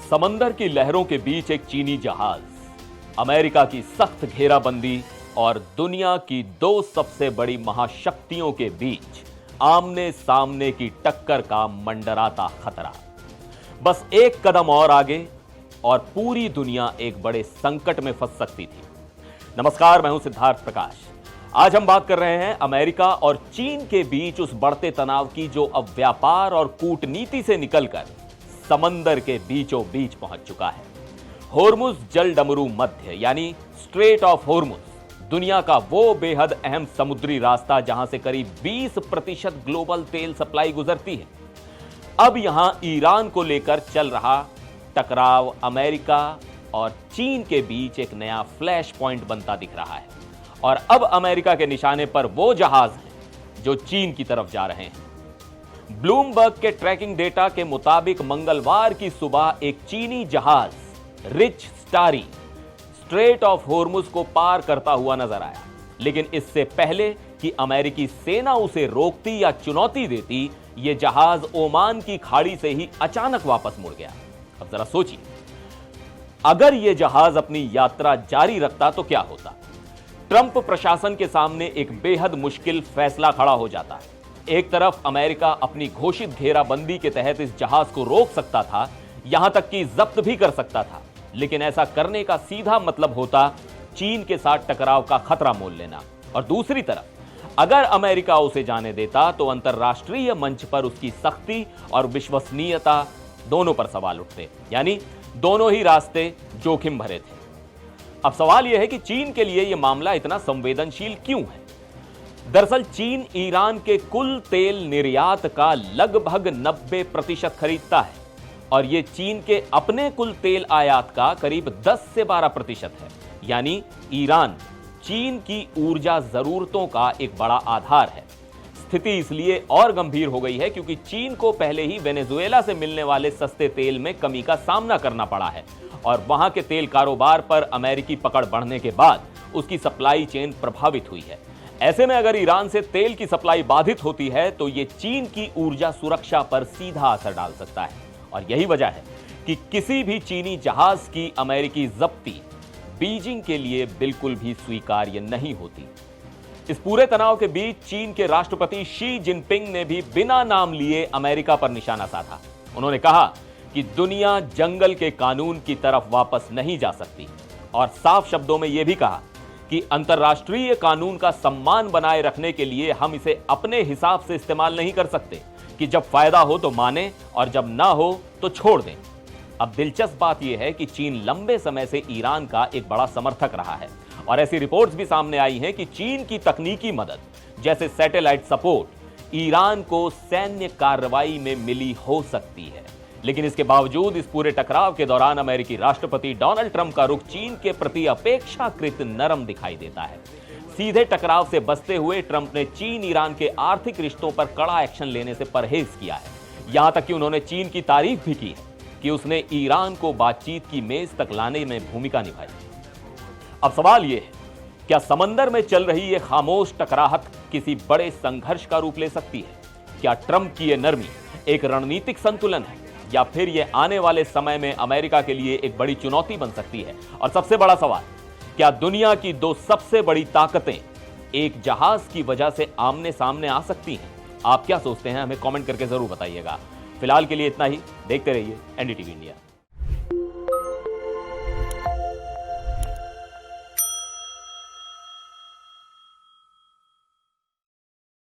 समंदर की लहरों के बीच एक चीनी जहाज, अमेरिका की सख्त घेराबंदी और दुनिया की दो सबसे बड़ी महाशक्तियों के बीच आमने सामने की टक्कर का मंडराता खतरा। बस एक कदम और आगे और पूरी दुनिया एक बड़े संकट में फंस सकती थी। नमस्कार, मैं हूं सिद्धार्थ प्रकाश। आज हम बात कर रहे हैं अमेरिका और चीन के बीच उस बढ़ते तनाव की जो अब व्यापार और कूटनीति से निकलकर समंदर के बीचों बीच पहुंच चुका है। होर्मुज जलडमरू मध्य यानी स्ट्रेट ऑफ होर्मुज दुनिया का वो बेहद अहम समुद्री रास्ता जहां से करीब 20% ग्लोबल तेल सप्लाई गुजरती है। अब यहां ईरान को लेकर चल रहा टकराव अमेरिका और चीन के बीच एक नया फ्लैश पॉइंट बनता दिख रहा है और अब अमेरिका के निशाने पर वो जहाज हैं जो चीन की तरफ जा रहे हैं। ब्लूमबर्ग के ट्रैकिंग डेटा के मुताबिक मंगलवार की सुबह एक चीनी जहाज rich starry straight of Hormuz को पार करता हुआ नजर आया, लेकिन इससे पहले कि अमेरिकी सेना उसे रोकती या चुनौती देती, यह जहाज ओमान की खाड़ी से ही अचानक वापस मुड़ गया। अब जरा सोचिए, अगर यह जहाज अपनी यात्रा जारी रखता तो क्या होता। ट्रंप प्रशासन के सामने एक बेहद मुश्किल फैसला खड़ा हो जाता है। एक तरफ अमेरिका अपनी घोषित घेराबंदी के तहत इस जहाज को रोक सकता था, यहां तक कि जब्त भी कर सकता था, लेकिन ऐसा करने का सीधा मतलब होता चीन के साथ टकराव का खतरा मोल लेना। और दूसरी तरफ अगर अमेरिका उसे जाने देता तो अंतरराष्ट्रीय मंच पर उसकी सख्ती और विश्वसनीयता दोनों पर सवाल उठते, यानी दोनों ही रास्ते जोखिम भरे थे। अब सवाल यह है कि चीन के लिए यह मामला इतना संवेदनशील क्यों है। दरअसल चीन ईरान के कुल तेल निर्यात का लगभग 90% खरीदता है और यह चीन के अपने कुल तेल आयात का करीब 10 से 12% है। यानी ईरान चीन की ऊर्जा जरूरतों का एक बड़ा आधार है। स्थिति इसलिए और गंभीर हो गई है क्योंकि चीन को पहले ही वेनेजुएला से मिलने वाले सस्ते तेल में कमी का सामना करना पड़ा है और वहां के तेल कारोबार पर अमेरिकी पकड़ बढ़ने के बाद उसकी सप्लाई चेन प्रभावित हुई है। ऐसे में अगर ईरान से तेल की सप्लाई बाधित होती है तो यह चीन की ऊर्जा सुरक्षा पर सीधा असर डाल सकता है और यही वजह है कि किसी भी चीनी जहाज की अमेरिकी जब्ती बीजिंग के लिए बिल्कुल भी स्वीकार्य नहीं होती। इस पूरे तनाव के बीच चीन के राष्ट्रपति शी जिनपिंग ने भी बिना नाम लिए अमेरिका पर निशाना साधा। उन्होंने कहा कि दुनिया जंगल के कानून की तरफ वापस नहीं जा सकती और साफ शब्दों में यह भी कहा कि अंतर्राष्ट्रीय कानून का सम्मान बनाए रखने के लिए हम इसे अपने हिसाब से इस्तेमाल नहीं कर सकते कि जब फायदा हो तो माने और जब ना हो तो छोड़ दें। अब दिलचस्प बात यह है कि चीन लंबे समय से ईरान का एक बड़ा समर्थक रहा है और ऐसी रिपोर्ट्स भी सामने आई हैं कि चीन की तकनीकी मदद जैसे सैटेलाइट सपोर्ट ईरान को सैन्य कार्रवाई में मिली हो सकती है। लेकिन इसके बावजूद इस पूरे टकराव के दौरान अमेरिकी राष्ट्रपति डोनाल्ड ट्रंप का रुख चीन के प्रति अपेक्षाकृत नरम दिखाई देता है। सीधे टकराव से बचते हुए ट्रंप ने चीन ईरान के आर्थिक रिश्तों पर कड़ा एक्शन लेने से परहेज किया है। यहां तक कि उन्होंने चीन की तारीफ भी की है कि उसने ईरान को बातचीत की मेज तक लाने में भूमिका निभाई। अब सवाल यह है, क्या समंदर में चल रही यह खामोश टकराहट किसी बड़े संघर्ष का रूप ले सकती है? क्या ट्रंप की यह नरमी एक रणनीतिक संतुलन है या फिर यह आने वाले समय में अमेरिका के लिए एक बड़ी चुनौती बन सकती है? और सबसे बड़ा सवाल, क्या दुनिया की दो सबसे बड़ी ताकतें एक जहाज की वजह से आमने सामने आ सकती हैं? आप क्या सोचते हैं? हमें कमेंट करके जरूर बताइएगा। फिलहाल के लिए इतना ही। देखते रहिए एनडीटीवी इंडिया।